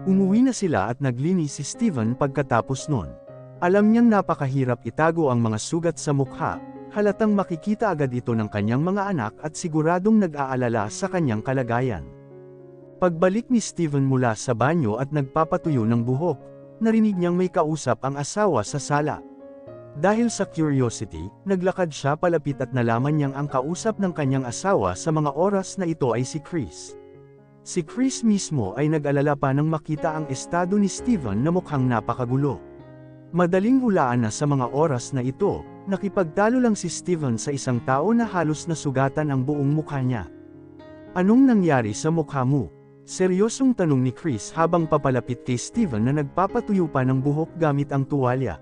Umuwi na sila at naglinis si Steven pagkatapos nun. Alam niyang napakahirap itago ang mga sugat sa mukha, halatang makikita agad ito ng kanyang mga anak at siguradong nag-aalala sa kanyang kalagayan. Pagbalik ni Steven mula sa banyo at nagpapatuyo ng buhok, narinig niyang may kausap ang asawa sa sala. Dahil sa curiosity, naglakad siya palapit at nalaman niyang ang kausap ng kanyang asawa sa mga oras na ito ay si Chris. Si Chris mismo ay nag-alala pa nang makita ang estado ni Steven na mukhang napakagulo. Madaling hulaan na sa mga oras na ito, nakipagtalo lang si Steven sa isang tao na halos nasugatan ang buong mukha niya. Anong nangyari sa mukha mo? Seryosong tanong ni Chris habang papalapit kay Steven na nagpapatuyo pa ng buhok gamit ang tuwalya.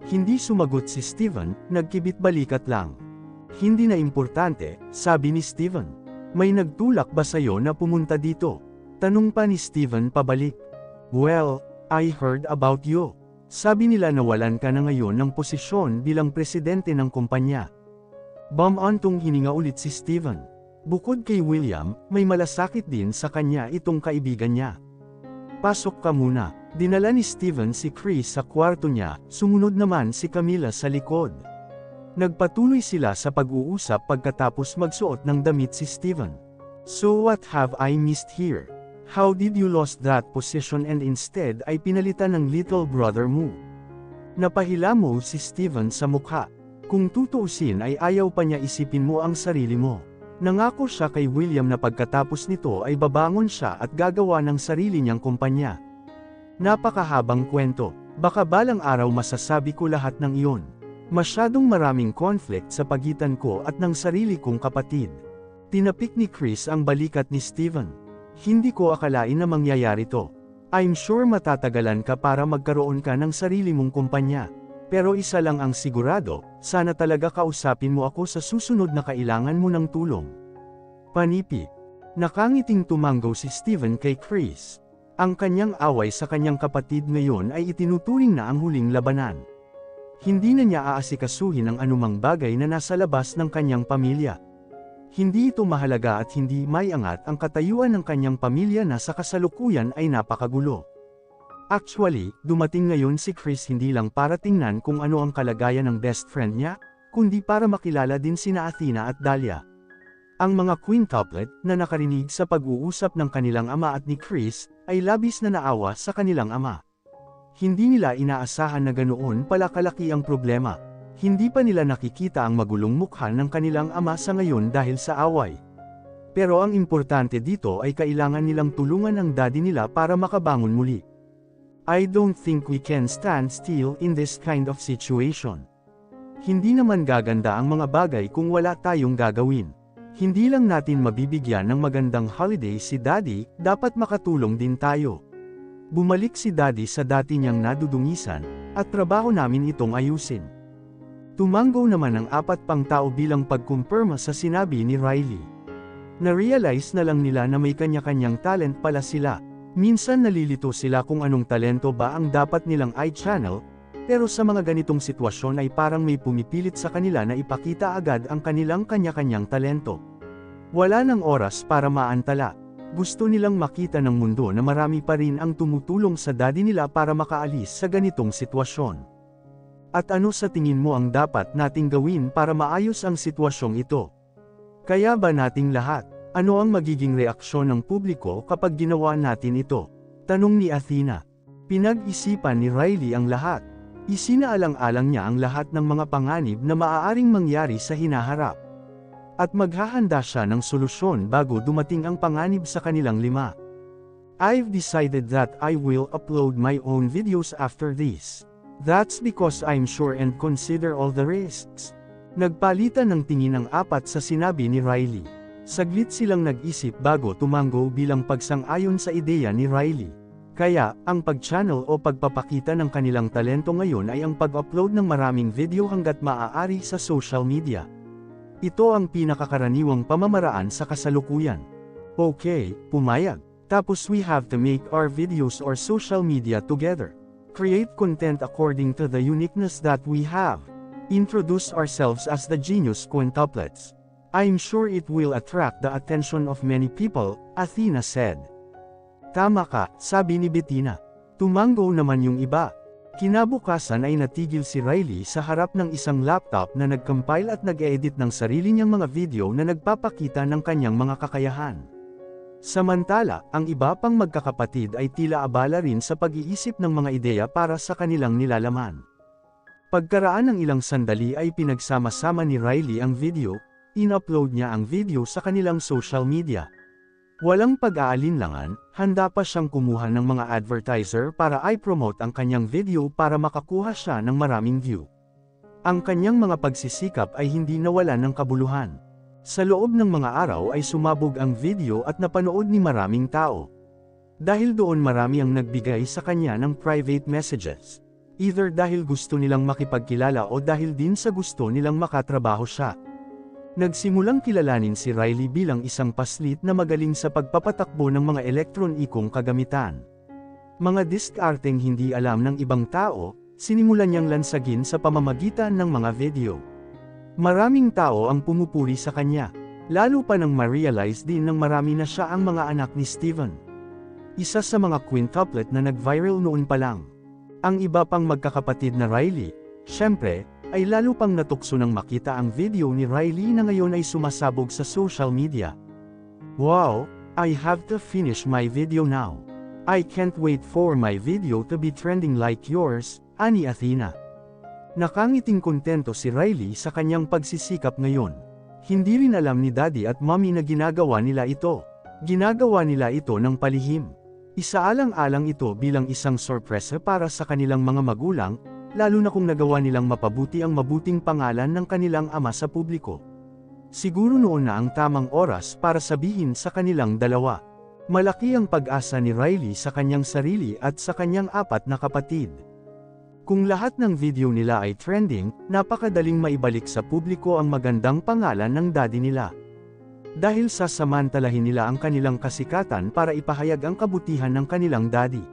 Hindi sumagot si Steven, nagkibit balikat lang. Hindi na importante, sabi ni Steven. May nagtulak ba sa'yo na pumunta dito? Tanong pa ni Steven pabalik. Well, I heard about you. Sabi nila nawalan ka na ngayon ng posisyon bilang presidente ng kumpanya. Bumantong hininga ulit si Steven. Bukod kay William, may malasakit din sa kanya itong kaibigan niya. Pasok ka muna. Dinala ni Steven si Chris sa kwarto niya, sumunod naman si Camila sa likod. Nagpatuloy sila sa pag-uusap pagkatapos magsuot ng damit si Steven. So what have I missed here? How did you lost that position and instead ay pinalitan ng little brother mo? Napahila mo si Steven sa mukha. Kung tutuusin ay ayaw pa niya isipin mo ang sarili mo. Nangako siya kay William na pagkatapos nito ay babangon siya at gagawa ng sarili niyang kumpanya. Napakahabang kwento, baka balang araw masasabi ko lahat ng iyon. Masyadong maraming conflict sa pagitan ko at ng sarili kong kapatid. Tinapik ni Chris ang balikat ni Steven. Hindi ko akalain na mangyayari to. I'm sure matatagalan ka para magkaroon ka ng sarili mong kumpanya. Pero isa lang ang sigurado, sana talaga kausapin mo ako sa susunod na kailangan mo ng tulong. Panipi. Nakangiting tumanggaw si Steven kay Chris. Ang kanyang away sa kanyang kapatid ngayon ay itinuturing na ang huling labanan. Hindi na niya aasikasuhin ang anumang bagay na nasa labas ng kanyang pamilya. Hindi ito mahalaga at hindi maiangat ang katayuan ng kanyang pamilya na sa kasalukuyan ay napakagulo. Actually, dumating ngayon si Chris hindi lang para tingnan kung ano ang kalagayan ng best friend niya, kundi para makilala din sina Athena at Dahlia. Ang mga quintuplet na nakarinig sa pag-uusap ng kanilang ama at ni Chris, ay labis na naawa sa kanilang ama. Hindi nila inaasahan na ganoon pala kalaki ang problema. Hindi pa nila nakikita ang magulong mukha ng kanilang ama sa ngayon dahil sa away. Pero ang importante dito ay kailangan nilang tulungan ang daddy nila para makabangon muli. I don't think we can stand still in this kind of situation. Hindi naman gaganda ang mga bagay kung wala tayong gagawin. Hindi lang natin mabibigyan ng magandang holiday si daddy, dapat makatulong din tayo. Bumalik si daddy sa dati niyang nadudungisan, at trabaho namin itong ayusin. Tumanggaw naman ang 4 pang tao bilang pagkumpirma sa sinabi ni Riley. Na-realize na lang nila na may kanya-kanyang talent pala sila. Minsan nalilito sila kung anong talento ba ang dapat nilang i-channel, pero sa mga ganitong sitwasyon ay parang may pumipilit sa kanila na ipakita agad ang kanilang kanya-kanyang talento. Wala nang oras para maantala. Gusto nilang makita ng mundo na marami pa rin ang tumutulong sa daddy nila para makaalis sa ganitong sitwasyon. At ano sa tingin mo ang dapat nating gawin para maayos ang sitwasyong ito? Kaya ba nating lahat? Ano ang magiging reaksyon ng publiko kapag ginawa natin ito? Tanong ni Athena. Pinag-isipan ni Riley ang lahat. Isinaalang-alang niya ang lahat ng mga panganib na maaaring mangyari sa hinaharap. At maghahanda siya ng solusyon bago dumating ang panganib sa kanilang 5. I've decided that I will upload my own videos after this. That's because I'm sure and consider all the risks. Nagpalitan ng tingin ang 4 sa sinabi ni Riley. Saglit silang nag-isip bago tumanggo bilang pagsang-ayon sa ideya ni Riley. Kaya, ang pag-channel o pagpapakita ng kanilang talento ngayon ay ang pag-upload ng maraming video hanggat maaari sa social media. Ito ang pinakakaraniwang pamamaraan sa kasalukuyan. Okay, pumayag. Tapos we have to make our videos or social media together. Create content according to the uniqueness that we have. Introduce ourselves as the genius quintuplets. I'm sure it will attract the attention of many people, Athena said. Tama ka, sabi ni Bettina. Tumango naman yung iba. Kinabukasan ay natigil si Riley sa harap ng isang laptop na nag-compile at nag-edit ng sarili niyang mga video na nagpapakita ng kanyang mga kakayahan. Samantala, ang iba pang magkakapatid ay tila abala rin sa pag-iisip ng mga ideya para sa kanilang nilalaman. Pagkaraan ng ilang sandali ay pinagsama-sama ni Riley ang video, in-upload niya ang video sa kanilang social media. Walang pag-aalinlangan, handa pa siyang kumuha ng mga advertiser para i-promote ang kanyang video para makakuha siya ng maraming view. Ang kanyang mga pagsisikap ay hindi nawalan ng kabuluhan. Sa loob ng mga araw ay sumabog ang video at napanood ni maraming tao. Dahil doon marami ang nagbigay sa kanya ng private messages. Either dahil gusto nilang makipagkilala o dahil din sa gusto nilang makatrabaho siya. Nagsimulang kilalanin si Riley bilang isang paslit na magaling sa pagpapatakbo ng mga elektronikong kagamitan. Mga diskarteng hindi alam ng ibang tao, sinimulan niyang lansagin sa pamamagitan ng mga video. Maraming tao ang pumupuri sa kanya, lalo pa nang ma-realize din ng marami na siya ang mga anak ni Steven. Isa sa mga quintuplet na nag-viral noon pa lang. Ang iba pang magkakapatid na Riley, syempre, ay lalo pang natukso nang makita ang video ni Riley na ngayon ay sumasabog sa social media. Wow, I have to finish my video now. I can't wait for my video to be trending like yours, ani Athena. Nakangiting kontento si Riley sa kanyang pagsisikap ngayon. Hindi rin alam ni Daddy at Mommy na ginagawa nila ito. Ginagawa nila ito ng palihim. Isaalang-alang ito bilang isang sorpresa para sa kanilang mga magulang, lalo na kung nagawa nilang mapabuti ang mabuting pangalan ng kanilang ama sa publiko. Siguro noon na ang tamang oras para sabihin sa kanilang dalawa. Malaki ang pag-asa ni Riley sa kanyang sarili at sa kanyang 4 na kapatid. Kung lahat ng video nila ay trending, napakadaling maibalik sa publiko ang magandang pangalan ng daddy nila. Dahil sasamantalahin nila ang kanilang kasikatan para ipahayag ang kabutihan ng kanilang daddy.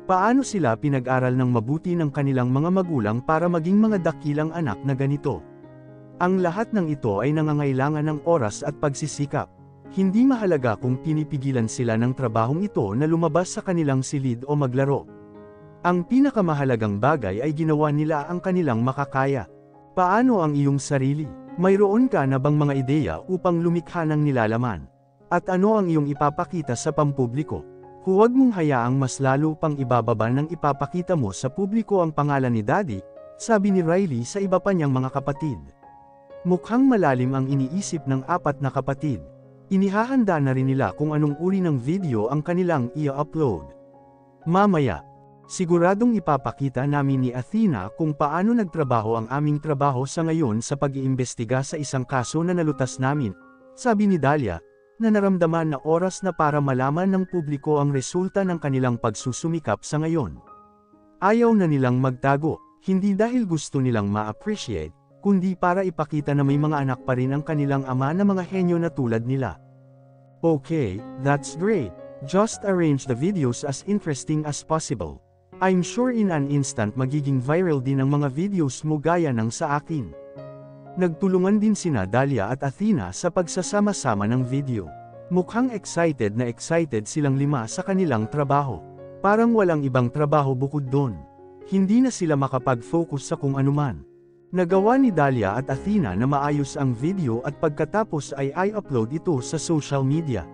Paano sila pinag-aral ng mabuti ng kanilang mga magulang para maging mga dakilang anak na ganito? Ang lahat ng ito ay nangangailangan ng oras at pagsisikap. Hindi mahalaga kung pinipigilan sila ng trabahong ito na lumabas sa kanilang silid o maglaro. Ang pinakamahalagang bagay ay ginawa nila ang kanilang makakaya. Paano ang iyong sarili? Mayroon ka na bang mga ideya upang lumikha ng nilalaman? At ano ang iyong ipapakita sa pampubliko? Huwag mong hayaang mas lalo pang ibababa ng ipapakita mo sa publiko ang pangalan ni Daddy, sabi ni Riley sa iba pa niyang mga kapatid. Mukhang malalim ang iniisip ng 4 na kapatid. Inihahanda na rin nila kung anong uri ng video ang kanilang i-upload. Mamaya, siguradong ipapakita namin ni Athena kung paano nagtrabaho ang aming trabaho sa ngayon sa pag-iimbestiga sa isang kaso na nalutas namin, sabi ni Dahlia, na naramdaman na oras na para malaman ng publiko ang resulta ng kanilang pagsusumikap sa ngayon. Ayaw na nilang magtago, hindi dahil gusto nilang ma-appreciate, kundi para ipakita na may mga anak pa rin ang kanilang ama na mga henyo na tulad nila. Okay, that's great. Just arrange the videos as interesting as possible. I'm sure in an instant magiging viral din ang mga videos mo gaya ng sa akin. Nagtulungan din sina Dahlia at Athena sa pagsasama-sama ng video. Mukhang excited silang 5 sa kanilang trabaho. Parang walang ibang trabaho bukod doon. Hindi na sila makapag-focus sa kung anuman. Nagawa ni Dahlia at Athena na maayos ang video at pagkatapos ay i-upload ito sa social media.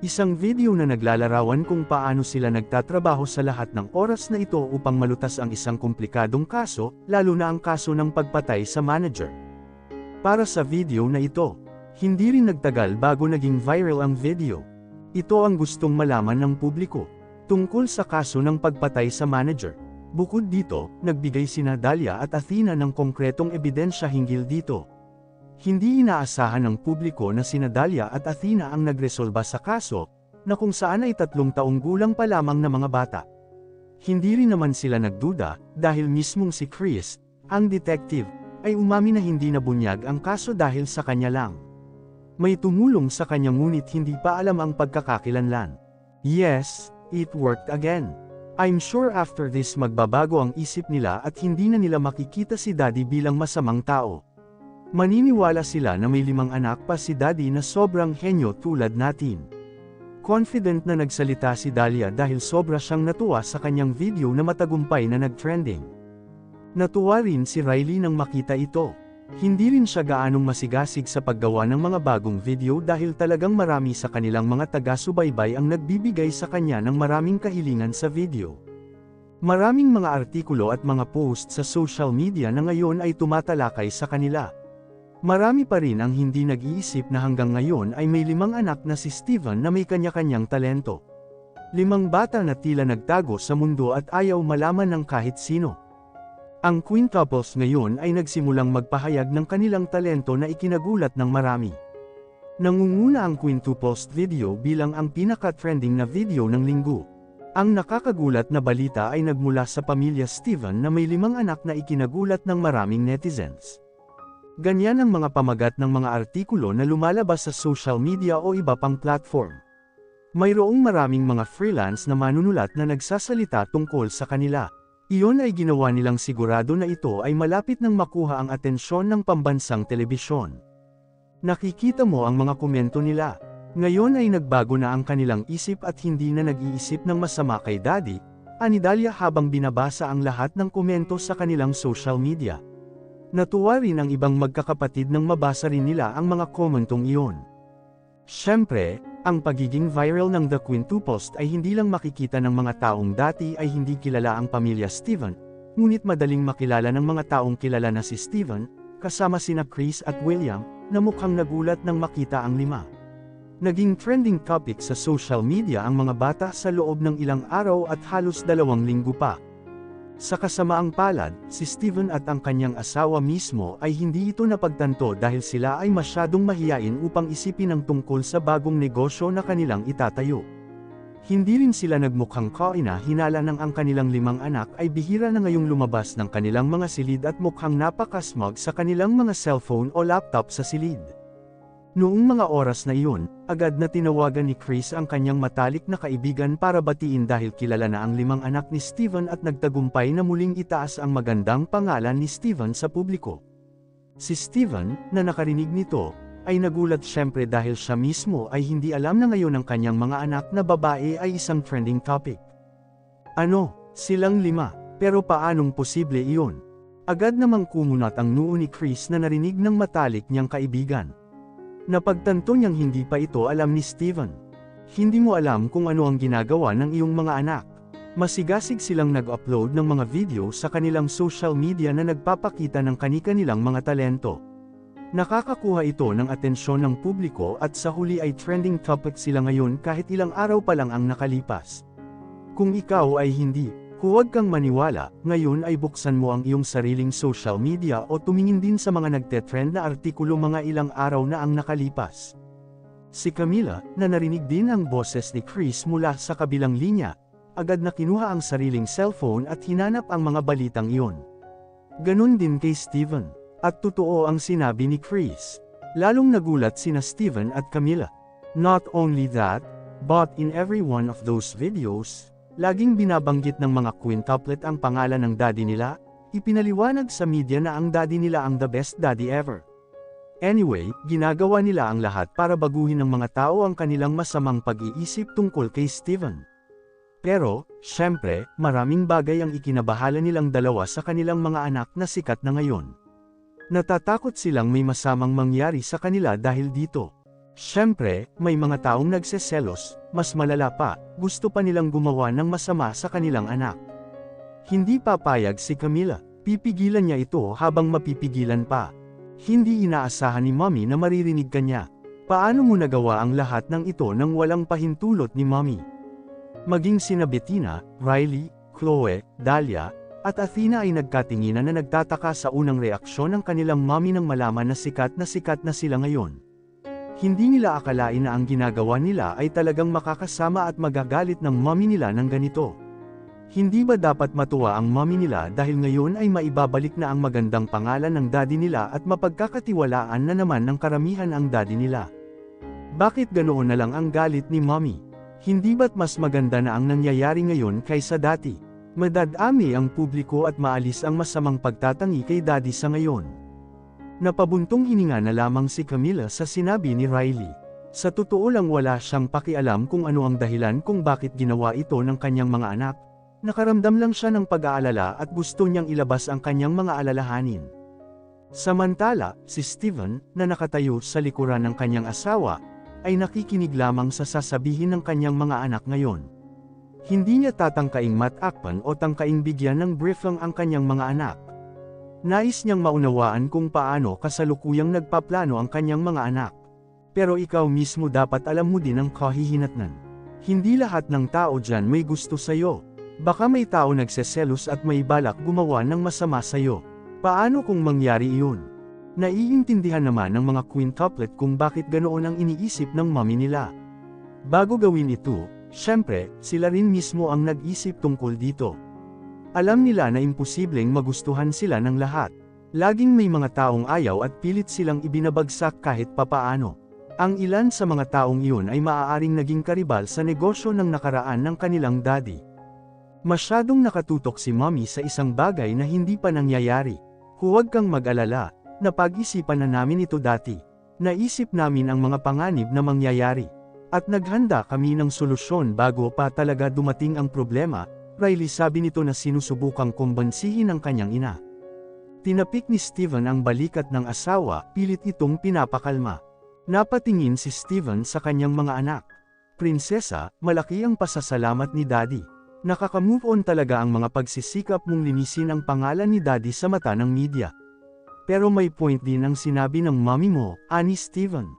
Isang video na naglalarawan kung paano sila nagtatrabaho sa lahat ng oras na ito upang malutas ang isang komplikadong kaso, lalo na ang kaso ng pagpatay sa manager. Para sa video na ito, hindi rin nagtagal bago naging viral ang video. Ito ang gustong malaman ng publiko, tungkol sa kaso ng pagpatay sa manager. Bukod dito, nagbigay sina Dahlia at Athena ng konkretong ebidensya hinggil dito. Hindi inaasahan ng publiko na sina Dahlia at Athena ang nagresolba sa kaso, na kung saan ay 3 taong gulang pa lamang na mga bata. Hindi rin naman sila nagduda, dahil mismong si Chris, ang detective, ay umamin na hindi nabunyag ang kaso dahil sa kanya lang. May tumulong sa kanya ngunit hindi pa alam ang pagkakakilanlan. Yes, it worked again. I'm sure after this magbabago ang isip nila at hindi na nila makikita si Daddy bilang masamang tao. Maniniwala sila na may 5 anak pa si Daddy na sobrang henyo tulad natin. Confident na nagsalita si Dahlia dahil sobra siyang natuwa sa kanyang video na matagumpay na nag-trending. Natuwa rin si Riley nang makita ito. Hindi rin siya gaanong masigasig sa paggawa ng mga bagong video dahil talagang marami sa kanilang mga taga-subaybay ang nagbibigay sa kanya ng maraming kahilingan sa video. Maraming mga artikulo at mga post sa social media na ngayon ay tumatalakay sa kanila. Marami pa rin ang hindi nag-iisip na hanggang ngayon ay may 5 anak na si Steven na may kanya-kanyang talento. 5 bata na tila nagtago sa mundo at ayaw malaman ng kahit sino. Ang quintuples ngayon ay nagsimulang magpahayag ng kanilang talento na ikinagulat ng marami. Nangunguna ang quintuples video bilang ang pinaka-trending na video ng linggo. Ang nakakagulat na balita ay nagmula sa pamilya Steven na may 5 anak na ikinagulat ng maraming netizens. Ganyan ang mga pamagat ng mga artikulo na lumalabas sa social media o iba pang platform. Mayroong maraming mga freelance na manunulat na nagsasalita tungkol sa kanila. Iyon ay ginawa nilang sigurado na ito ay malapit nang makuha ang atensyon ng pambansang telebisyon. Nakikita mo ang mga komento nila. Ngayon ay nagbago na ang kanilang isip at hindi na nag-iisip ng masama kay Daddy, ani Dahlia habang binabasa ang lahat ng komento sa kanilang social media. Natuwa rin ang ibang magkakapatid nang mabasa rin nila ang mga komentong iyon. Siyempre, ang pagiging viral ng The Quintuples ay hindi lang makikita ng mga taong dati ay hindi kilala ang pamilya Steven, ngunit madaling makilala ng mga taong kilala na si Steven, kasama sina Chris at William, na mukhang nagulat nang makita ang 5. Naging trending topic sa social media ang mga bata sa loob ng ilang araw at halos 2 linggo pa. Sa kasamaang palad, si Steven at ang kanyang asawa mismo ay hindi ito napagtanto dahil sila ay masyadong mahiyain upang isipin ang tungkol sa bagong negosyo na kanilang itatayo. Hindi rin sila nagmukhang kaina-hinala ng ang kanilang 5 anak ay bihira na ngayong lumabas ng kanilang mga silid at mukhang napakasmug sa kanilang mga cellphone o laptop sa silid. Noong mga oras na iyon, agad na tinawagan ni Chris ang kanyang matalik na kaibigan para batiin dahil kilala na ang 5 anak ni Steven at nagtagumpay na muling itaas ang magandang pangalan ni Steven sa publiko. Si Steven, na nakarinig nito, ay nagulat syempre dahil siya mismo ay hindi alam na ngayon ang kanyang mga anak na babae ay isang trending topic. Ano, silang 5, pero paanong posible iyon? Agad namang kumunat ang noo ni Chris na narinig ng matalik niyang kaibigan. Napagtanto niyang hindi pa ito alam ni Steven. Hindi mo alam kung ano ang ginagawa ng iyong mga anak. Masigasig silang nag-upload ng mga video sa kanilang social media na nagpapakita ng kani-kanilang mga talento. Nakakakuha ito ng atensyon ng publiko at sa huli ay trending topic sila ngayon kahit ilang araw pa lang ang nakalipas. Kung ikaw ay hindi, huwag kang maniwala, ngayon ay buksan mo ang iyong sariling social media o tumingin din sa mga nagte-trend na artikulo mga ilang araw na ang nakalipas. Si Camila, na narinig din ang boses ni Chris mula sa kabilang linya, agad na kinuha ang sariling cellphone at hinanap ang mga balitang iyon. Ganon din kay Steven, at totoo ang sinabi ni Chris. Lalong nagulat sina Steven at Camila. Not only that, but in every one of those videos, laging binabanggit ng mga quintuplet ang pangalan ng daddy nila, ipinaliwanag sa media na ang daddy nila ang the best daddy ever. Anyway, ginagawa nila ang lahat para baguhin ng mga tao ang kanilang masamang pag-iisip tungkol kay Steven. Pero, syempre, maraming bagay ang ikinabahala nilang dalawa sa kanilang mga anak na sikat na ngayon. Natatakot silang may masamang mangyari sa kanila dahil dito. Syempre, may mga taong nagseselos, mas malala pa, gusto pa nilang gumawa ng masama sa kanilang anak. Hindi papayag si Camila, pipigilan niya ito habang mapipigilan pa. Hindi inaasahan ni Mommy na maririnig kanya. Paano mo nagawa ang lahat ng ito nang walang pahintulot ni Mommy? Maging sina Bettina, Riley, Chloe, Dahlia, at Athena ay nagkatinginan na nagtataka sa unang reaksyon ng kanilang mommy nang malaman na sikat na sila ngayon. Hindi nila akalain na ang ginagawa nila ay talagang makakasama at magagalit ng mommy nila ng ganito. Hindi ba dapat matuwa ang mommy nila dahil ngayon ay maibabalik na ang magandang pangalan ng daddy nila at mapagkakatiwalaan na naman ng karamihan ang daddy nila? Bakit ganoon na lang ang galit ni mommy? Hindi ba't mas maganda na ang nangyayari ngayon kaysa dati? Madadami ang publiko at maalis ang masamang pagtatangi kay daddy sa ngayon. Napabuntong hininga na lamang si Camila sa sinabi ni Riley. Sa totoo lang wala siyang pakialam kung ano ang dahilan kung bakit ginawa ito ng kanyang mga anak. Nakaramdam lang siya ng pag-aalala at gusto niyang ilabas ang kanyang mga alalahanin. Samantala, si Steven, na nakatayo sa likuran ng kanyang asawa, ay nakikinig lamang sa sasabihin ng kanyang mga anak ngayon. Hindi niya tatangkaing matakpan o tangkaing bigyan ng briefing ang kanyang mga anak. Nais niyang maunawaan kung paano kasalukuyang nagpaplano ang kanyang mga anak. Pero ikaw mismo dapat alam mo din ang kahihinatnan. Hindi lahat ng tao dyan may gusto sa'yo. Baka may tao nagseselos at may balak gumawa ng masama sa'yo. Paano kung mangyari iyon? Naiintindihan naman ng mga quintuplet kung bakit ganoon ang iniisip ng mommy nila. Bago gawin ito, syempre, sila rin mismo ang nag-isip tungkol dito. Alam nila na imposibleng magustuhan sila ng lahat. Laging may mga taong ayaw at pilit silang ibinabagsak kahit papaano. Ang ilan sa mga taong iyon ay maaaring naging karibal sa negosyo ng nakaraan ng kanilang daddy. Masyadong nakatutok si mommy sa isang bagay na hindi pa nangyayari. Huwag kang mag-alala, napag-isipan na namin ito dati. Naisip namin ang mga panganib na mangyayari. At naghanda kami ng solusyon bago pa talaga dumating ang problema, Riley sabi nito na sinusubukang kumbansihin ang kanyang ina. Tinapik ni Steven ang balikat ng asawa, pilit itong pinapakalma. Napatingin si Steven sa kanyang mga anak. Prinsesa, malaki ang pasasalamat ni Daddy. Nakaka-move on talaga ang mga pagsisikap mong linisin ang pangalan ni Daddy sa mata ng media. Pero may point din ang sinabi ng mommy mo, ani Steven.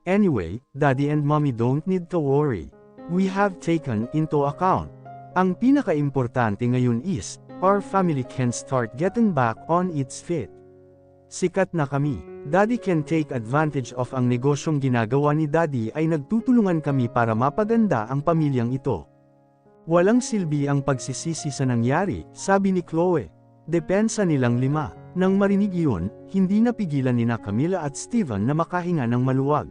Anyway, Daddy and Mommy don't need to worry. We have taken into account. Ang pinaka-importante ngayon is, our family can start getting back on its feet. Sikat na kami. Daddy can take advantage of ang negosyong ginagawa ni Daddy ay nagtutulungan kami para mapaganda ang pamilyang ito. Walang silbi ang pagsisisi sa nangyari, sabi ni Chloe. Depensa nilang 5. Nang marinig iyon, hindi napigilan nina Camila at Steven na makahinga ng maluwag.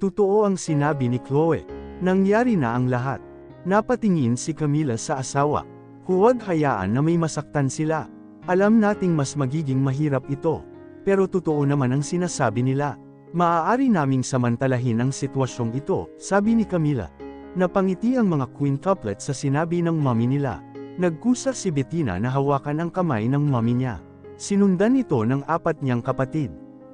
Totoo ang sinabi ni Chloe. Nangyari na ang lahat. Napatingin si Camila sa asawa. Huwag hayaan na may masaktan sila. Alam nating mas magiging mahirap ito. Pero totoo naman ang sinasabi nila. Maaari naming samantalahin ang sitwasyong ito, sabi ni Camila. Napangiti ang mga quintuplet sa sinabi ng mommy nila. Nagkusa si Bettina na hawakan ang kamay ng mommy niya. Sinundan ito ng 4 niyang kapatid.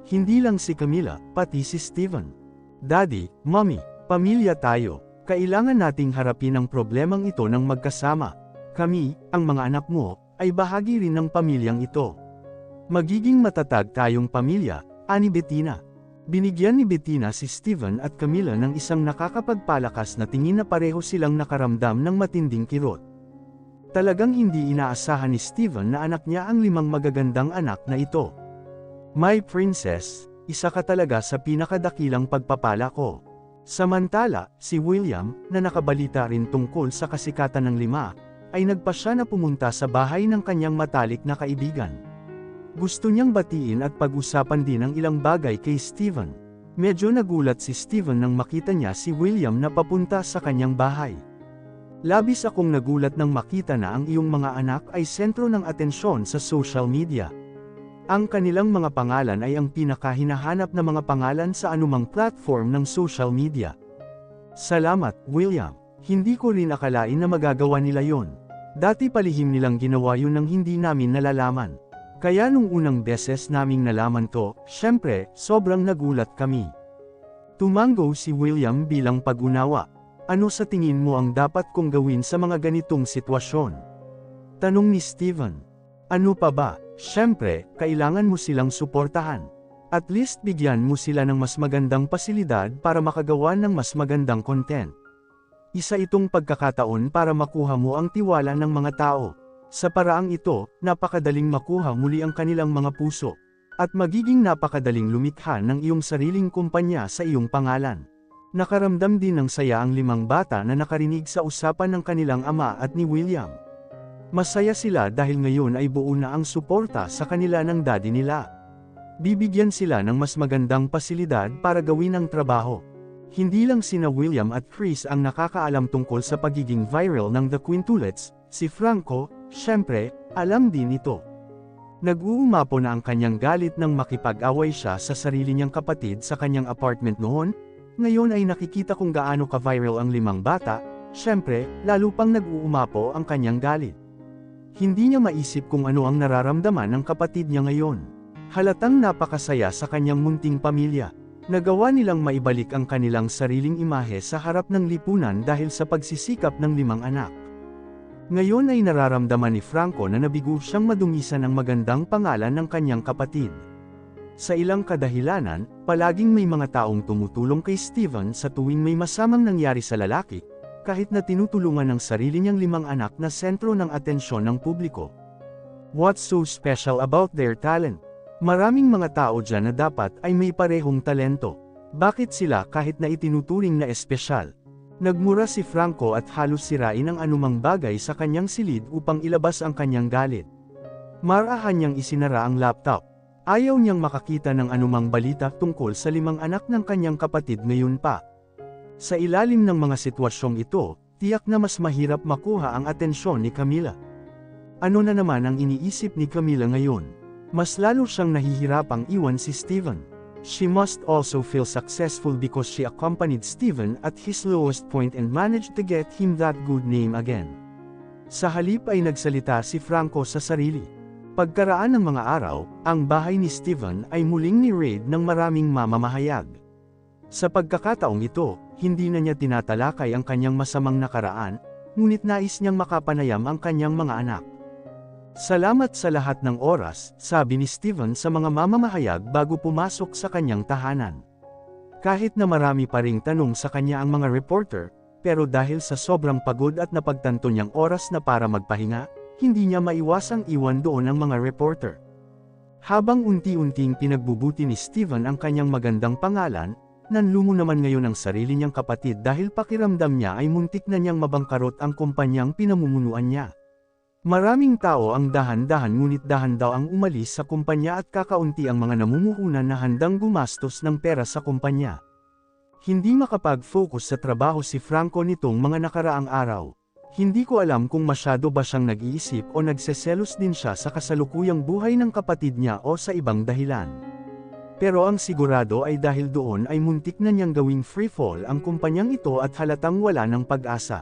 Hindi lang si Camila, pati si Steven. Daddy, Mommy, pamilya tayo. Kailangan nating harapin ang problemang ito ng magkasama. Kami, ang mga anak mo, ay bahagi rin ng pamilyang ito. Magiging matatag tayong pamilya, ani Bettina. Binigyan ni Bettina si Steven at Camila ng isang nakakapagpalakas na tingin na pareho silang nakaramdam ng matinding kirot. Talagang hindi inaasahan ni Steven na anak niya ang 5 magagandang anak na ito. My princess, isa ka talaga sa pinakadakilang pagpapala ko. Samantala, si William, na nakabalita rin tungkol sa kasikatan ng 5, ay nagpasya na pumunta sa bahay ng kanyang matalik na kaibigan. Gusto niyang batiin at pag-usapan din ang ilang bagay kay Steven. Medyo nagulat si Steven nang makita niya si William na papunta sa kanyang bahay. Labis akong nagulat nang makita na ang iyong mga anak ay sentro ng atensyon sa social media. Ang kanilang mga pangalan ay ang pinakahinahanap na mga pangalan sa anumang platform ng social media. Salamat, William. Hindi ko rin akalain na magagawa nila yon. Dati palihim nilang ginawa yun nang hindi namin nalalaman. Kaya nung unang beses naming nalaman to, syempre, sobrang nagulat kami. Tumango si William bilang pag-unawa. Ano sa tingin mo ang dapat kong gawin sa mga ganitong sitwasyon? Tanong ni Steven. Ano pa ba? Syempre, kailangan mo silang suportahan. At least bigyan mo sila ng mas magandang pasilidad para makagawa ng mas magandang content. Isa itong pagkakataon para makuha mo ang tiwala ng mga tao. Sa paraang ito, napakadaling makuha muli ang kanilang mga puso. At magiging napakadaling lumikha ng iyong sariling kumpanya sa iyong pangalan. Nakaramdam din ng saya ang 5 bata na nakarinig sa usapan ng kanilang ama at ni William. Masaya sila dahil ngayon ay buo na ang suporta sa kanila ng daddy nila. Bibigyan sila ng mas magandang pasilidad para gawin ang trabaho. Hindi lang sina William at Chris ang nakakaalam tungkol sa pagiging viral ng The Quintulets, si Franco, syempre, alam din ito. Nag-uumapo na ang kanyang galit nang makipag-away siya sa sarili niyang kapatid sa kanyang apartment noon, Ngayon ay nakikita kung gaano ka-viral ang 5 bata, syempre, lalo pang nag-uumapo ang kanyang galit. Hindi niya maisip kung ano ang nararamdaman ng kapatid niya ngayon. Halatang napakasaya sa kanyang munting pamilya. Nagawa nilang maibalik ang kanilang sariling imahe sa harap ng lipunan dahil sa pagsisikap ng 5 anak. Ngayon ay nararamdaman ni Franco na nabigo siyang madungisan ng magandang pangalan ng kanyang kapatid. Sa ilang kadahilanan, palaging may mga taong tumutulong kay Steven sa tuwing may masamang nangyari sa lalaki, kahit na tinutulungan ng sarili niyang 5 anak na sentro ng atensyon ng publiko. What's so special about their talent? Maraming mga tao dyan na dapat ay may parehong talento. Bakit sila kahit na itinuturing na espesyal? Nagmura si Franco at halos sirain ang anumang bagay sa kanyang silid upang ilabas ang kanyang galit. Marahan niyang isinara ang laptop. Ayaw niyang makakita ng anumang balita tungkol sa 5 anak ng kanyang kapatid ngayon pa. Sa ilalim ng mga sitwasyong ito, tiyak na mas mahirap makuha ang atensyon ni Camila. Ano na naman ang iniisip ni Camila ngayon? Mas lalo siyang nahihirapang iwan si Steven. She must also feel successful because she accompanied Steven at his lowest point and managed to get him that good name again. Sa halip ay nagsalita si Franco sa sarili. Pagkaraan ng mga araw, ang bahay ni Steven ay muling ni-raid ng maraming mamamahayag. Sa pagkakataong ito, hindi na niya tinatalakay ang kanyang masamang nakaraan, ngunit nais niyang makapanayam ang kanyang mga anak. Salamat sa lahat ng oras, sabi ni Steven sa mga mamamahayag bago pumasok sa kanyang tahanan. Kahit na marami pa ring tanong sa kanya ang mga reporter, pero dahil sa sobrang pagod at napagtanto niyang oras na para magpahinga, hindi niya maiwasang iwan doon ang mga reporter. Habang unti-unting pinagbubuti ni Steven ang kanyang magandang pangalan, nanlumo naman ngayon ang sarili niyang kapatid dahil pakiramdam niya ay muntik na niyang mabangkarot ang kumpanyang pinamumunuan niya. Maraming tao ang dahan-dahan ngunit dahan daw ang umalis sa kumpanya at kakaunti ang mga namumuhunan na handang gumastos ng pera sa kumpanya. Hindi makapag-focus sa trabaho si Franco nitong mga nakaraang araw. Hindi ko alam kung masyado ba siyang nag-iisip o nagseselos din siya sa kasalukuyang buhay ng kapatid niya o sa ibang dahilan. Pero ang sigurado ay dahil doon ay muntik na niyang gawing free fall ang kumpanyang ito at halatang wala ng pag-asa.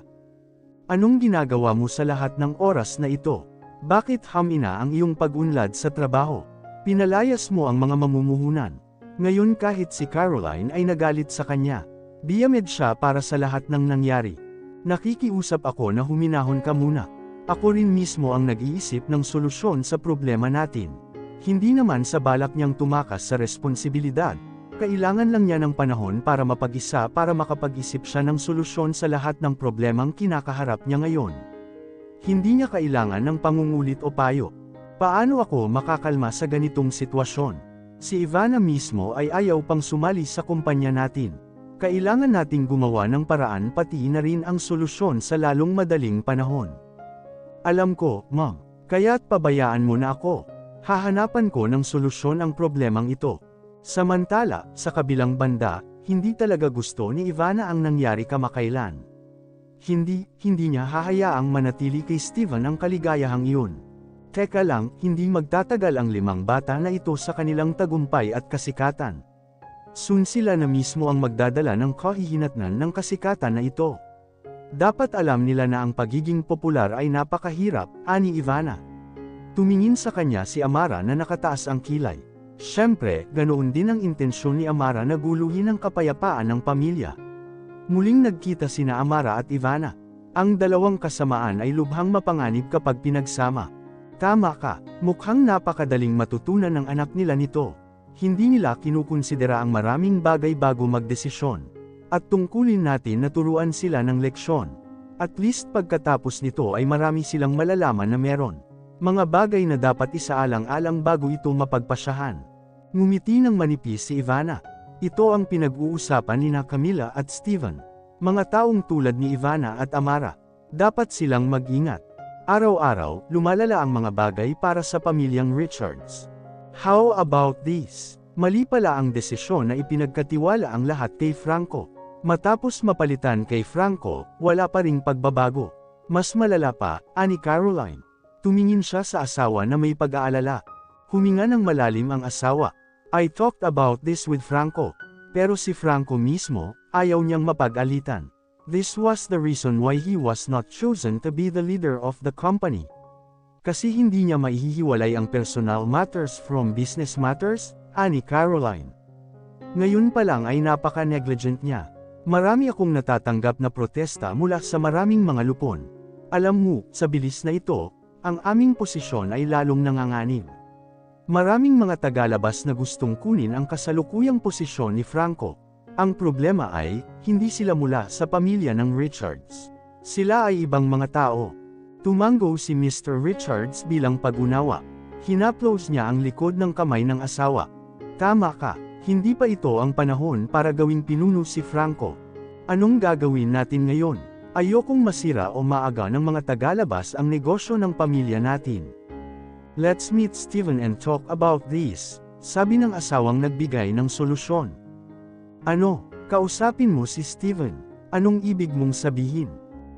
Anong ginagawa mo sa lahat ng oras na ito? Bakit hamina ang iyong pag-unlad sa trabaho? Pinalayas mo ang mga mamumuhunan. Ngayon kahit si Caroline ay nagalit sa kanya. Biyamed siya para sa lahat ng nangyari. Nakikiusap ako na huminahon ka muna. Ako rin mismo ang nag-iisip ng solusyon sa problema natin. Hindi naman sa balak niyang tumakas sa responsibilidad. Kailangan lang niya ng panahon para mapag-isa para makapag-isip siya ng solusyon sa lahat ng problemang kinakaharap niya ngayon. Hindi niya kailangan ng pangungulit o payo. Paano ako makakalma sa ganitong sitwasyon? Si Ivana mismo ay ayaw pang sumali sa kumpanya natin. Kailangan nating gumawa ng paraan pati na rin ang solusyon sa lalong madaling panahon. Alam ko, Ma'am, kaya't pabayaan mo na ako. Hahanapan ko ng solusyon ang problemang ito. Samantala, sa kabilang banda, hindi talaga gusto ni Ivana ang nangyari kamakailan. Hindi niya hahayaang manatili kay Steven ang kaligayahang iyon. Teka lang, hindi magtatagal ang 5 bata na ito sa kanilang tagumpay at kasikatan. Soon sila na mismo ang magdadala ng kahihinatnan ng kasikatan na ito. Dapat alam nila na ang pagiging popular ay napakahirap, ani Ivana. Tumingin sa kanya si Amara na nakataas ang kilay. Siyempre, ganoon din ang intensyon ni Amara na guluhin ang kapayapaan ng pamilya. Muling nagkita sina Amara at Ivana. Ang dalawang kasamaan ay lubhang mapanganib kapag pinagsama. Tama ka, mukhang napakadaling matutunan ng anak nila nito. Hindi nila kinukonsidera ang maraming bagay bago magdesisyon. At tungkulin natin na turuan sila ng leksyon. At least pagkatapos nito ay marami silang malalaman na meron. Mga bagay na dapat isaalang-alang bago ito mapagpasyahan. Ngumiti ng manipis si Ivana. Ito ang pinag-uusapan ni Camila at Steven. Mga taong tulad ni Ivana at Amara. Dapat silang mag-ingat. Araw-araw, lumalala ang mga bagay para sa pamilyang Richards. How about this? Mali pala ang desisyon na ipinagkatiwala ang lahat kay Franco. Matapos mapalitan kay Franco, wala pa ring pagbabago. Mas malala pa, ani Caroline. Tumingin siya sa asawa na may pag-aalala. Huminga ng malalim ang asawa. I talked about this with Franco. Pero si Franco mismo, ayaw niyang mapag-alitan. This was the reason why he was not chosen to be the leader of the company. Kasi hindi niya maihihiwalay ang personal matters from business matters, ani Caroline. Ngayon pa lang ay napaka-negligent niya. Marami akong natatanggap na protesta mula sa maraming mga lupon. Alam mo, sa bilis na ito, ang aming posisyon ay lalong nanganganib. Maraming mga tagalabas na gustong kunin ang kasalukuyang posisyon ni Franco. Ang problema ay, hindi sila mula sa pamilya ng Richards. Sila ay ibang mga tao. Tumango si Mr. Richards bilang pag-unawa. Hinaplos niya ang likod ng kamay ng asawa. Tama ka, hindi pa ito ang panahon para gawing pinuno si Franco. Anong gagawin natin ngayon? Ayokong masira o maaga ng mga tagalabas ang negosyo ng pamilya natin. Let's meet Steven and talk about this, sabi ng asawang nagbigay ng solusyon. Ano, kausapin mo si Steven? Anong ibig mong sabihin?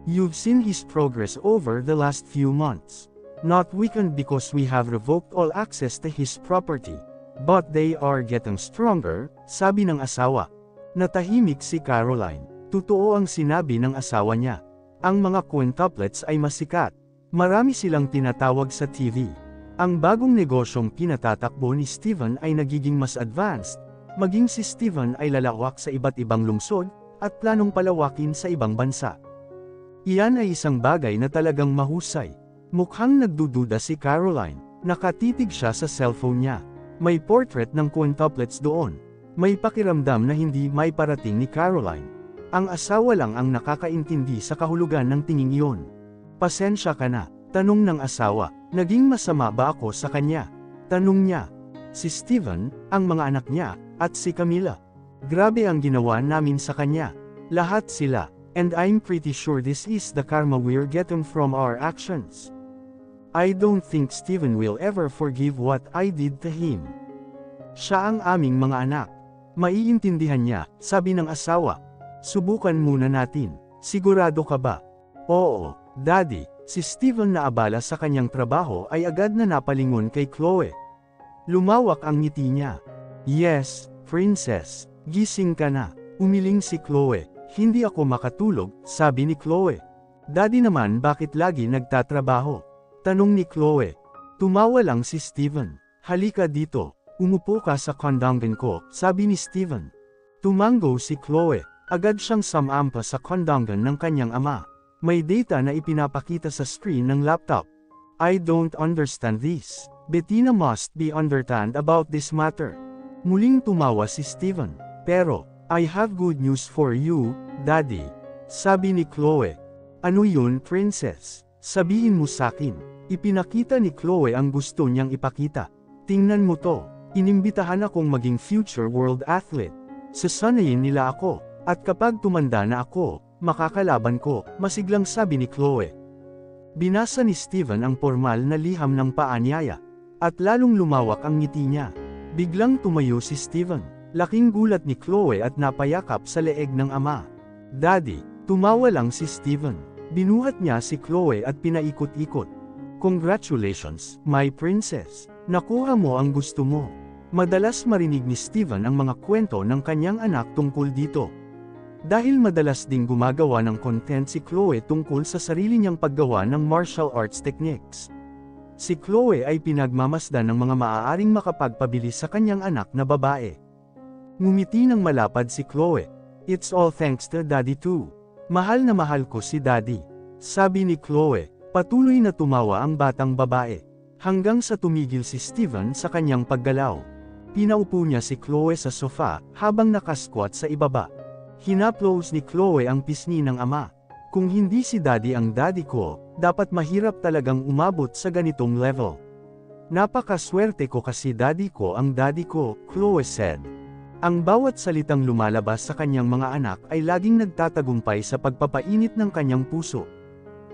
You've seen his progress over the last few months. Not weakened because we have revoked all access to his property. But they are getting stronger, sabi ng asawa. Natahimik si Caroline. Totoo ang sinabi ng asawa niya. Ang mga quintuplets ay masikat. Marami silang tinatawag sa TV. Ang bagong negosyong pinatatakbo ni Steven ay nagiging mas advanced, maging si Steven ay lalawak sa iba't ibang lungsod, at planong palawakin sa ibang bansa. Iyan ay isang bagay na talagang mahusay. Mukhang nagdududa si Caroline. Nakatitig siya sa cellphone niya. May portrait ng quintuplets doon. May pakiramdam na hindi may parating ni Caroline. Ang asawa lang ang nakakaintindi sa kahulugan ng tinging iyon. Pasensya ka na, tanong ng asawa. Naging masama ba ako sa kanya? Tanong niya. Si Steven, ang mga anak niya, at si Camila. Grabe ang ginawa namin sa kanya. Lahat sila. And I'm pretty sure this is the karma we're getting from our actions. I don't think Steven will ever forgive what I did to him. Siya ang aming mga anak. Maiintindihan niya, sabi ng asawa. Subukan muna natin. Sigurado ka ba? Oo, Daddy. Si Steven na abala sa kanyang trabaho ay agad na napalingon kay Chloe. Lumawak ang ngiti niya. Yes, Princess. Gising ka na. Umiling si Chloe. Hindi ako makatulog, sabi ni Chloe. Daddy naman bakit lagi nagtatrabaho? Tanong ni Chloe. Tumawa lang si Steven. Halika dito. Umupo ka sa kondangan ko, sabi ni Steven. Tumango si Chloe. Agad siyang sumampa sa kondangan ng kanyang ama. May data na ipinapakita sa screen ng laptop. I don't understand this. Bettina must be understand about this matter. Muling tumawa si Steven. Pero, I have good news for you, Daddy. Sabi ni Chloe. Ano yun, Princess? Sabihin mo sakin. Ipinakita ni Chloe ang gusto niyang ipakita. Tingnan mo to. Inimbitahan akong maging future world athlete. Sasanayin nila ako. At kapag tumanda na ako, makakalaban ko, masiglang sabi ni Chloe. Binasa ni Steven ang formal na liham ng paanyaya. At lalong lumawak ang ngiti niya. Biglang tumayo si Steven. Laking gulat ni Chloe at napayakap sa leeg ng ama. Daddy, tumawa lang si Steven. Binuhat niya si Chloe at pinaikot-ikot. Congratulations, my princess. Nakuha mo ang gusto mo. Madalas marinig ni Steven ang mga kwento ng kanyang anak tungkol dito. Dahil madalas ding gumagawa ng content si Chloe tungkol sa sarili niyang paggawa ng martial arts techniques. Si Chloe ay pinagmamasdan ng mga maaaring makapagpabilis sa kanyang anak na babae. Ngumiti ng malapad si Chloe. It's all thanks to Daddy too. Mahal na mahal ko si Daddy. Sabi ni Chloe, patuloy na tumawa ang batang babae. Hanggang sa tumigil si Steven sa kanyang paggalaw. Pinaupo niya si Chloe sa sofa, habang nakasquat sa ibaba. Hinaplos ni Chloe ang pisngi ng ama. Kung hindi si Daddy ang daddy ko, dapat mahirap talagang umabot sa ganitong level. Napakaswerte ko kasi Daddy ko ang daddy ko, Chloe said. Ang bawat salitang lumalabas sa kanyang mga anak ay laging nagtatagumpay sa pagpapainit ng kanyang puso.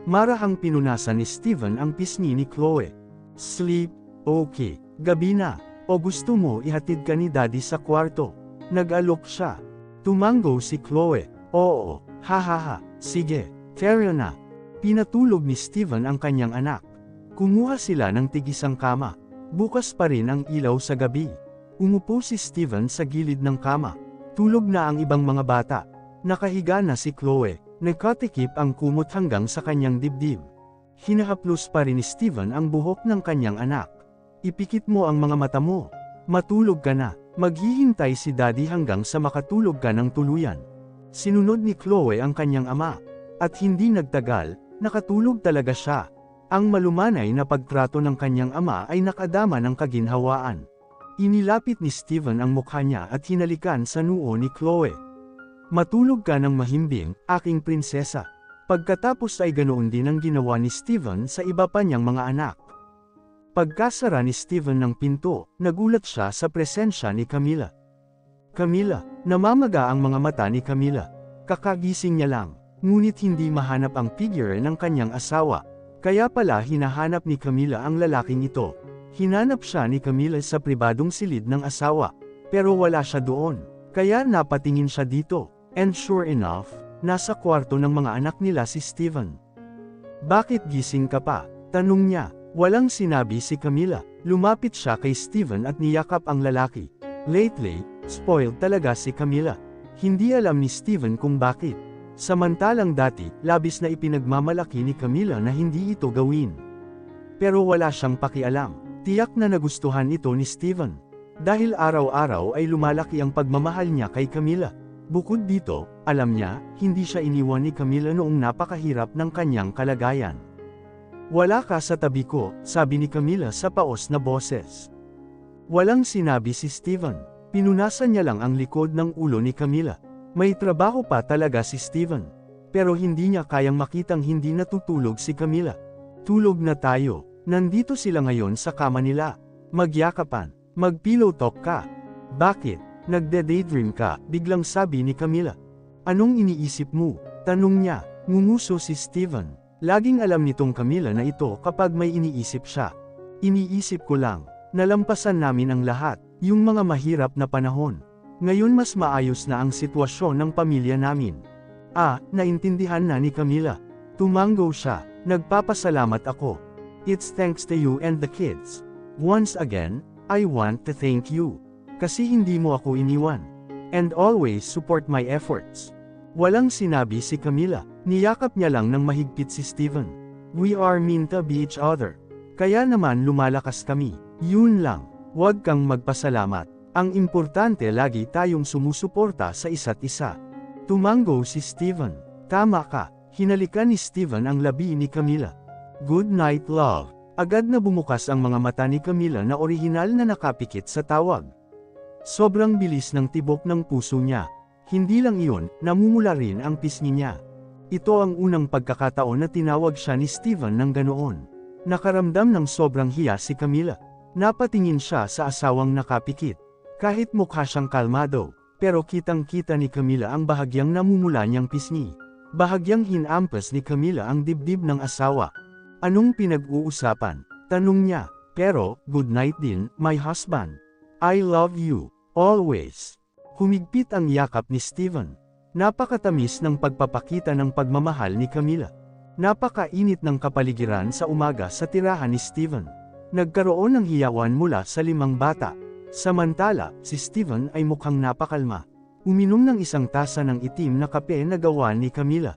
Marahang pinunasan ni Steven ang pisngi ni Chloe. Sleep, okay, gabi na, o gusto mo ihatid ka ni Daddy sa kwarto? Nag-alok siya. Tumango si Chloe. Oo, hahaha, sige, fair na. Pinatulog ni Steven ang kanyang anak. Kumuha sila ng tigisang kama. Bukas pa rin ang ilaw sa gabi. Umupo si Steven sa gilid ng kama. Tulog na ang ibang mga bata. Nakahiga na si Chloe. Nagkatikip ang kumot hanggang sa kanyang dibdib. Hinahaplos pa rin ni Steven ang buhok ng kanyang anak. Ipikit mo ang mga mata mo. Matulog ka na. Maghihintay si Daddy hanggang sa makatulog ka ng tuluyan. Sinunod ni Chloe ang kanyang ama. At hindi nagtagal, nakatulog talaga siya. Ang malumanay na pagtrato ng kanyang ama ay nakadama ng kaginhawaan. Inilapit ni Steven ang mukha niya at hinalikan sa noo ni Chloe. Matulog ka ng mahimbing, aking prinsesa. Pagkatapos ay ganoon din ang ginawa ni Steven sa iba pa niyang mga anak. Pagkasara ni Steven ng pinto, nagulat siya sa presensya ni Camilla. Camilla, namamaga ang mga mata ni Camilla. Kakagising niya lang, ngunit hindi mahanap ang figure ng kanyang asawa. Kaya pala hinahanap ni Camilla ang lalaking ito. Hinanap siya ni Camilla sa pribadong silid ng asawa, pero wala siya doon. Kaya napatingin siya dito, and sure enough, nasa kwarto ng mga anak nila si Steven. Bakit gising ka pa? Tanong niya. Walang sinabi si Camilla. Lumapit siya kay Steven at niyakap ang lalaki. Lately, spoiled talaga si Camilla. Hindi alam ni Steven kung bakit. Samantalang dati, labis na ipinagmamalaki ni Camilla na hindi ito gawin. Pero wala siyang pakialam. Tiyak na nagustuhan ito ni Steven. Dahil araw-araw ay lumalaki ang pagmamahal niya kay Camilla. Bukod dito, alam niya, hindi siya iniwan ni Camilla noong napakahirap ng kanyang kalagayan. Wala ka sa tabi ko, sabi ni Camilla sa paos na boses. Walang sinabi si Steven. Pinunasan niya lang ang likod ng ulo ni Camilla. May trabaho pa talaga si Steven. Pero hindi niya kayang makitang hindi natutulog si Camilla. Tulog na tayo. Nandito sila ngayon sa kama nila. Magyakapan. Mag-pillow talk ka. Bakit? Nagde-daydream ka, biglang sabi ni Camilla. Anong iniisip mo? Tanong niya. Ngumuso si Steven. Laging alam nitong Camilla na ito kapag may iniisip siya. Iniisip ko lang. Nalampasan namin ang lahat, yung mga mahirap na panahon. Ngayon mas maayos na ang sitwasyon ng pamilya namin. Naintindihan na ni Camilla. Tumango siya. Nagpapasalamat ako. It's thanks to you and the kids. Once again, I want to thank you. Kasi hindi mo ako iniwan. And always support my efforts. Walang sinabi si Camilla. Niyakap niya lang ng mahigpit si Steven. We are meant to be each other. Kaya naman lumalakas kami. Yun lang. Huwag kang magpasalamat. Ang importante lagi tayong sumusuporta sa isa't isa. Tumango si Steven. Tama ka. Hinalikan ni Steven ang labi ni Camilla. Good night, love. Agad na bumukas ang mga mata ni Camilla na orihinal na nakapikit sa tawag. Sobrang bilis ng tibok ng puso niya. Hindi lang iyon, namumula rin ang pisngi niya. Ito ang unang pagkakataon na tinawag siya ni Steven ng ganoon. Nakaramdam ng sobrang hiya si Camilla. Napatingin siya sa asawang nakapikit. Kahit mukha siyang kalmado, pero kitang-kita ni Camilla ang bahagyang namumula niyang pisngi. Bahagyang hinampas ni Camilla ang dibdib ng asawa. Anong pinag-uusapan? Tanong niya. Pero, good night din, my husband. I love you, always. Humigpit ang yakap ni Steven. Napakatamis ng pagpapakita ng pagmamahal ni Camilla. Napakainit ng kapaligiran sa umaga sa tirahan ni Steven. Nagkaroon ng hiyawan mula sa 5 bata. Samantala, si Steven ay mukhang napakalma. Uminom ng isang tasa ng itim na kape na gawa ni Camilla.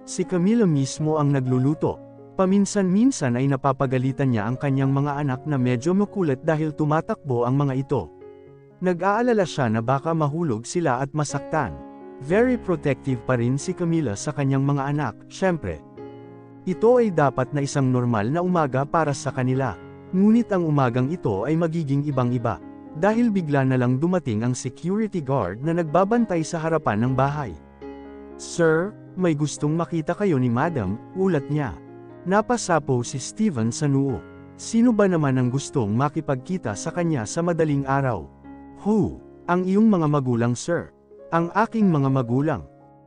Si Camilla mismo ang nagluluto. Paminsan-minsan ay napapagalitan niya ang kanyang mga anak na medyo makulit dahil tumatakbo ang mga ito. Nag-aalala siya na baka mahulog sila at masaktan. Very protective pa rin si Camilla sa kanyang mga anak, syempre. Ito ay dapat na isang normal na umaga para sa kanila. Ngunit ang umagang ito ay magiging ibang-iba. Dahil bigla na lang dumating ang security guard na nagbabantay sa harapan ng bahay. Sir, may gustong makita kayo ni Madam, ulat niya. Napasapo si Steven sa noo. Sino ba naman ang gustong makipagkita sa kanya sa madaling araw? Who? Ang iyong mga magulang, sir. Ang aking mga magulang.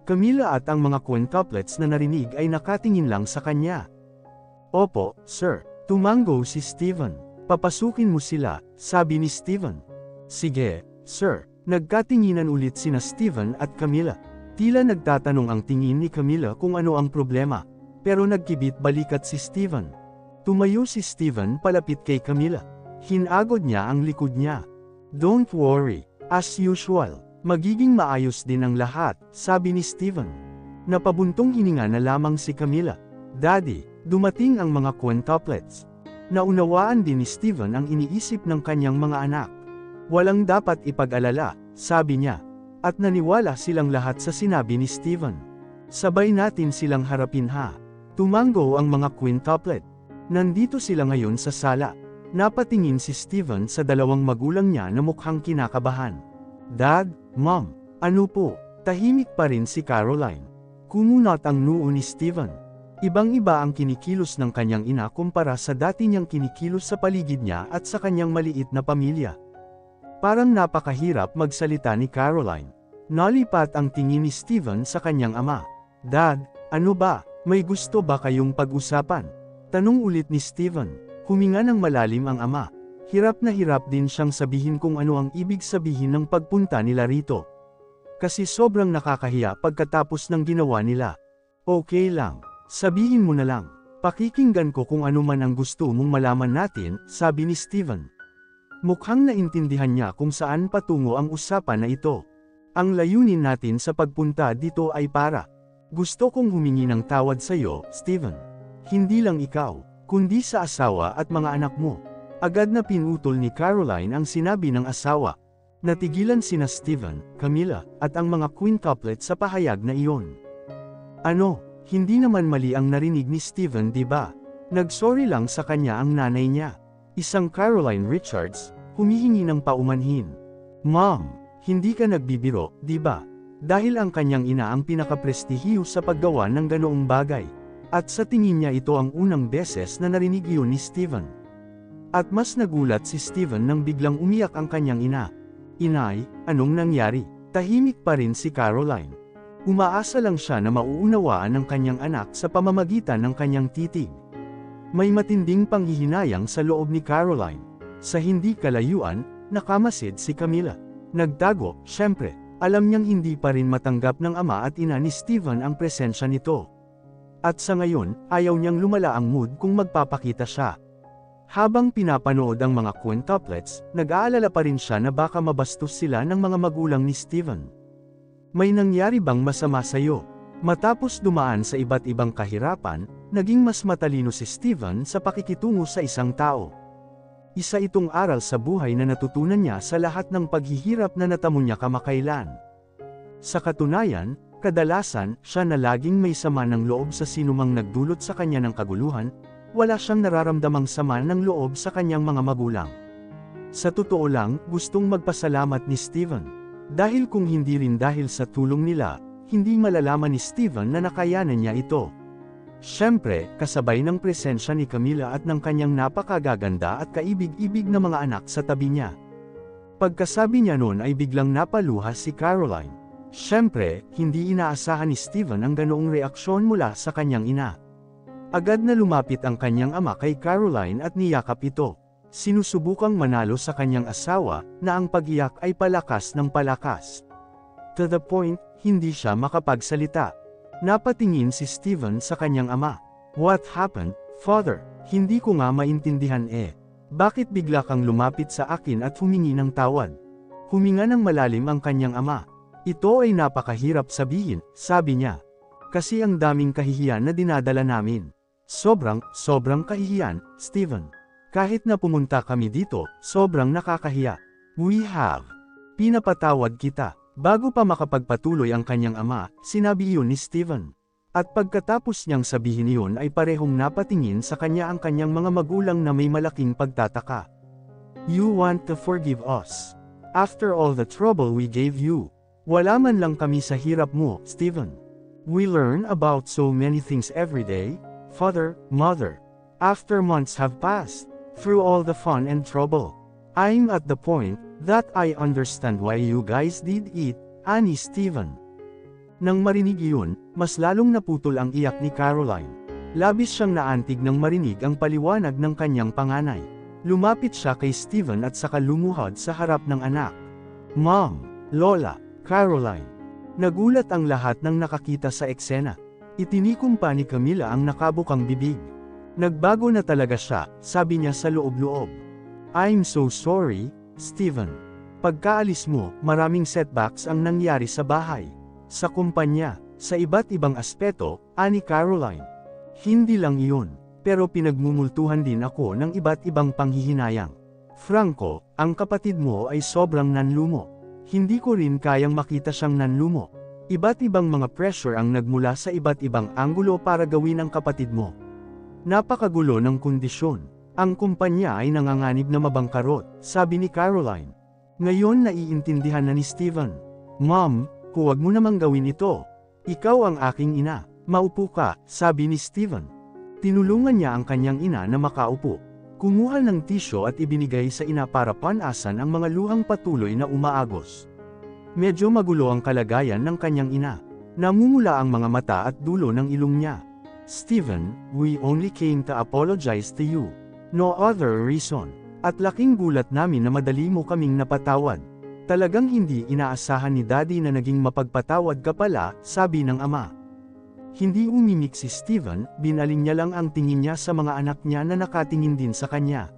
Camilla at ang mga quintuplets na narinig ay nakatingin lang sa kanya. Opo, sir. Tumango si Steven. Papasukin mo sila, sabi ni Steven. Sige, sir. Nagkatinginan ulit sina Steven at Camilla. Tila nagtatanong ang tingin ni Camilla kung ano ang problema. Pero nagkibit balikat si Steven. Tumayo si Steven palapit kay Camilla. Hinagod niya ang likod niya. Don't worry, as usual. Magiging maayos din ang lahat, sabi ni Steven. Napabuntong hininga na lamang si Camilla. Daddy, dumating ang mga quintuplets. Naunawaan din ni Steven ang iniisip ng kanyang mga anak. Walang dapat ipag-alala, sabi niya. At naniwala silang lahat sa sinabi ni Steven. Sabay natin silang harapin ha. Tumango ang mga quintuplet. Nandito sila ngayon sa sala. Napatingin si Steven sa dalawang magulang niya na mukhang kinakabahan. Dad, Mom, ano po? Tahimik pa rin si Caroline. Kumunat ang noo ni Steven. Ibang-iba ang kinikilos ng kanyang ina kumpara sa dati niyang kinikilos sa paligid niya at sa kanyang maliit na pamilya. Parang napakahirap magsalita ni Caroline. Nalipat ang tingin ni Steven sa kanyang ama. Dad, ano ba? May gusto ba kayong pag-usapan? Tanong ulit ni Steven. Huminga ng malalim ang ama. Hirap na hirap din siyang sabihin kung ano ang ibig sabihin ng pagpunta nila rito. Kasi sobrang nakakahiya pagkatapos ng ginawa nila. Okay lang. Sabihin mo na lang. Pakikinggan ko kung ano man ang gusto mong malaman natin, sabi ni Steven. Mukhang naintindihan niya kung saan patungo ang usapan na ito. Ang layunin natin sa pagpunta dito ay para. Gusto kong humingi ng tawad sa iyo, Steven. Hindi lang ikaw, kundi sa asawa at mga anak mo. Agad na pinutol ni Caroline ang sinabi ng asawa. Natigilan sina Steven, Camilla, at ang mga quintuplet sa pahayag na iyon. Ano, hindi naman mali ang narinig ni Steven, di ba? Nagsorry lang sa kanya ang nanay niya. Isang Caroline Richards, humihingi ng paumanhin. Mom, hindi ka nagbibiro, di ba? Dahil ang kanyang ina ang pinakaprestihiyo sa paggawa ng ganoong bagay. At sa tingin niya ito ang unang beses na narinig iyon ni Steven. At mas nagulat si Steven nang biglang umiyak ang kanyang ina. Inay, anong nangyari? Tahimik pa rin si Caroline. Umaasa lang siya na mauunawaan ng kanyang anak sa pamamagitan ng kanyang titig. May matinding panghihinayang sa loob ni Caroline. Sa hindi kalayuan, nakamasid si Camilla. Nagtago, syempre, alam niyang hindi pa rin matanggap ng ama at ina ni Steven ang presensya nito. At sa ngayon, ayaw niyang lumala ang mood kung magpapakita siya. Habang pinapanood ang mga quintuplets, nag-aalala pa rin siya na baka mabastos sila ng mga magulang ni Steven. May nangyari bang masama sa'yo? Matapos dumaan sa iba't ibang kahirapan, naging mas matalino si Steven sa pakikitungo sa isang tao. Isa itong aral sa buhay na natutunan niya sa lahat ng paghihirap na natamo niya kamakailan. Sa katunayan, kadalasan, siya na laging may sama ng loob sa sinumang nagdulot sa kanya ng kaguluhan, wala siyang nararamdamang sama ng loob sa kanyang mga magulang. Sa totoo lang, gustong magpasalamat ni Steven. Dahil kung hindi rin dahil sa tulong nila, hindi malalaman ni Steven na nakayanan niya ito. Siyempre, kasabay ng presensya ni Camilla at ng kanyang napakagaganda at kaibig-ibig na mga anak sa tabi niya. Pagkasabi niya noon ay biglang napaluha si Caroline. Siyempre, hindi inaasahan ni Steven ang ganoong reaksyon mula sa kanyang ina. Agad na lumapit ang kanyang ama kay Caroline at niyakap ito. Sinusubukang manalo sa kanyang asawa, na ang pag-iyak ay palakas ng palakas. To the point, hindi siya makapagsalita. Napatingin si Steven sa kanyang ama. What happened, father? Hindi ko nga maintindihan eh. Bakit bigla kang lumapit sa akin at humingi ng tawad? Huminga ng malalim ang kanyang ama. Ito ay napakahirap sabihin, sabi niya. Kasi ang daming kahihiyan na dinadala namin. Sobrang kahihiyan, Steven. Kahit na pumunta kami dito, sobrang nakakahiya. We have. Pinapatawad kita. Bago pa makapagpatuloy ang kanyang ama, sinabi iyon ni Steven. At pagkatapos niyang sabihin iyon ay parehong napatingin sa kanya ang kanyang mga magulang na may malaking pagtataka. You want to forgive us. After all the trouble we gave you. Wala man lang kami sa hirap mo, Steven. We learn about so many things every day, father, mother. After months have passed, through all the fun and trouble, I'm at the point that I understand why you guys did it, ani Steven. Nang marinig iyon, mas lalong naputol ang iyak ni Caroline. Labis siyang naantig nang marinig ang paliwanag ng kanyang panganay. Lumapit siya kay Steven at saka lumuhod sa harap ng anak. Mom, Lola, Caroline. Nagulat ang lahat ng nakakita sa eksena. Itinikom pa ni Camilla ang nakabukang bibig. Nagbago na talaga siya, sabi niya sa loob-loob. I'm so sorry, Steven. Pagkaalis mo, maraming setbacks ang nangyari sa bahay, sa kumpanya, sa iba't ibang aspeto, ani Caroline. Hindi lang iyon, pero pinagmumultuhan din ako ng iba't ibang panghihinayang. Franco, ang kapatid mo ay sobrang nanlumo. Hindi ko rin kayang makita siyang nanlumo. Iba't ibang mga pressure ang nagmula sa iba't ibang anggulo para gawin ang kapatid mo. Napakagulo ng kondisyon. Ang kumpanya ay nanganganib na mabangkarot, sabi ni Caroline. Ngayon naiintindihan na ni Steven. Mom, huwag mo namang gawin ito. Ikaw ang aking ina. Maupo ka, sabi ni Steven. Tinulungan niya ang kanyang ina na makaupo. Kumuha ng tisyo at ibinigay sa ina para panasan ang mga luhang patuloy na umaagos. Medyo magulo ang kalagayan ng kanyang ina. Namumula ang mga mata at dulo ng ilong niya. Steven, we only came to apologize to you. No other reason. At laking gulat namin na madali mo kaming napatawad. Talagang hindi inaasahan ni Daddy na naging mapagpatawad ka pala, sabi ng ama. Hindi umimik si Steven, binaling niya lang ang tingin niya sa mga anak niya na nakatingin din sa kanya.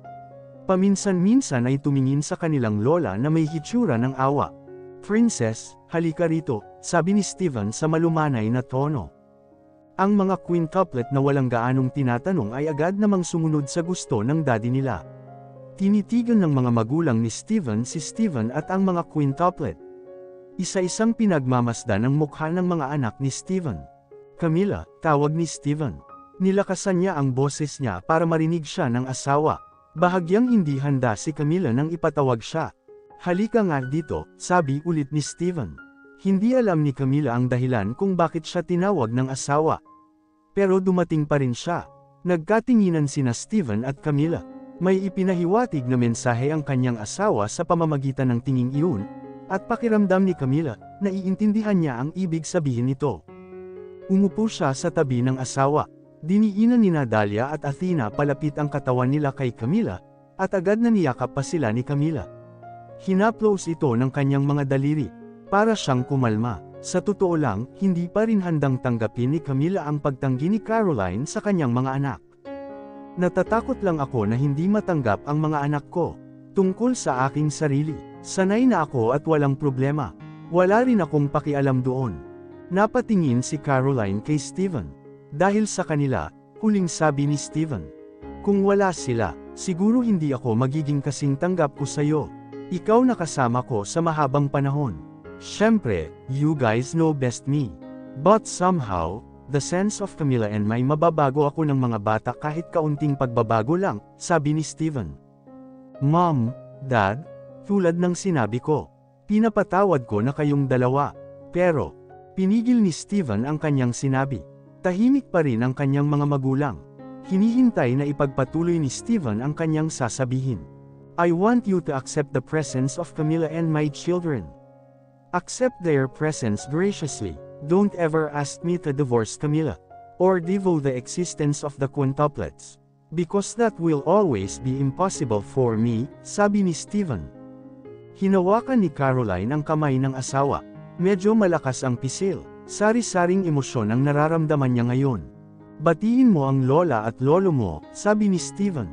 Paminsan-minsan ay tumingin sa kanilang lola na may hitsura ng awa. Princess, halika rito, sabi ni Steven sa malumanay na tono. Ang mga quintuplet na walang gaanong tinatanong ay agad namang sumunod sa gusto ng daddy nila. Tinitigan ng mga magulang ni Steven si Steven at ang mga quintuplet. Isa-isang pinagmamasdan ang mukha ng mga anak ni Steven. Camilla, tawag ni Steven. Nilakasan niya ang boses niya para marinig siya ng asawa. Bahagyang hindi handa si Camilla nang ipatawag siya. Halika nga dito, sabi ulit ni Steven. Hindi alam ni Camilla ang dahilan kung bakit siya tinawag ng asawa. Pero dumating pa rin siya. Nagkatinginan sina Steven at Camilla. May ipinahiwatig na mensahe ang kanyang asawa sa pamamagitan ng tinging iyon, at pakiramdam ni Camilla, naiintindihan niya ang ibig sabihin nito. Umupo siya sa tabi ng asawa. Diniinan ni Nadalia at Athena palapit ang katawan nila kay Camilla, at agad na niyakap pa sila ni Camilla. Hinaplos ito ng kanyang mga daliri, para siyang kumalma. Sa totoo lang, hindi pa rin handang tanggapin ni Camilla ang pagtanggi ni Caroline sa kanyang mga anak. Natatakot lang ako na hindi matanggap ang mga anak ko. Tungkol sa aking sarili, sanay na ako at walang problema. Wala rin akong pakialam doon. Napatingin si Caroline kay Steven. Dahil sa kanila, huling sabi ni Steven. Kung wala sila, siguro hindi ako magiging kasing tanggap ko sa'yo. Ikaw na kasama ko sa mahabang panahon. Siyempre, you guys know best me. But somehow, the sense of Camilla and may mababago ako ng mga bata kahit kaunting pagbabago lang, sabi ni Steven. Mom, Dad, tulad ng sinabi ko, pinapatawad ko na kayong dalawa. Pero, pinigil ni Steven ang kanyang sinabi. Tahimik pa rin ang kanyang mga magulang. Hinihintay na ipagpatuloy ni Steven ang kanyang sasabihin. I want you to accept the presence of Camilla and my children. Accept their presence graciously. Don't ever ask me to divorce Camilla, or devote the existence of the quintuplets. Because that will always be impossible for me, sabi ni Steven. Hinawakan ni Caroline ang kamay ng asawa. Medyo malakas ang pisil. Sari-saring emosyon ang nararamdaman niya ngayon. Batiin mo ang lola at lolo mo, sabi ni Steven.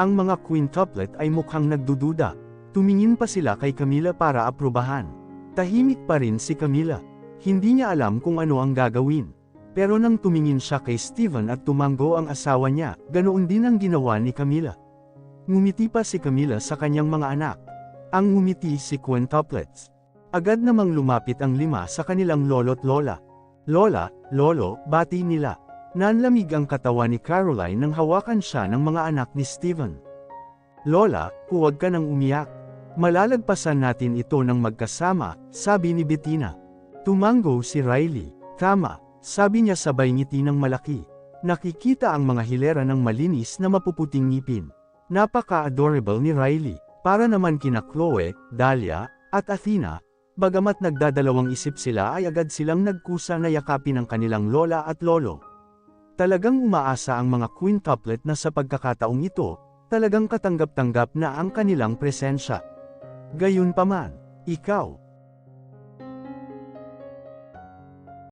Ang mga quintuplet ay mukhang nagdududa. Tumingin pa sila kay Camilla para aprubahan. Tahimik pa rin si Camilla. Hindi niya alam kung ano ang gagawin. Pero nang tumingin siya kay Steven at tumango ang asawa niya, ganoon din ang ginawa ni Camilla. Ngumiti pa si Camilla sa kanyang mga anak. Ang ngumiti si quintuplets. Agad namang lumapit ang lima sa kanilang lolo't lola. Lola, lolo, bati nila. Nanlamig ang katawan ni Caroline nang hawakan siya ng mga anak ni Steven. Lola, huwag ka nang umiyak. Malalagpasan natin ito ng magkasama, sabi ni Bettina. Tumango si Riley. Tama, sabi niya sabay ngiti ng malaki. Nakikita ang mga hilera ng malinis na mapuputing ngipin. Napaka-adorable ni Riley. Para naman kina Chloe, Dahlia, at Athena, bagamat nagdadalawang isip sila ay agad silang nagkusa na yakapin ang kanilang lola at lolo. Talagang umaasa ang mga quintuplet na sa pagkakataong ito, talagang katanggap-tanggap na ang kanilang presensya. Gayunpaman, ikaw,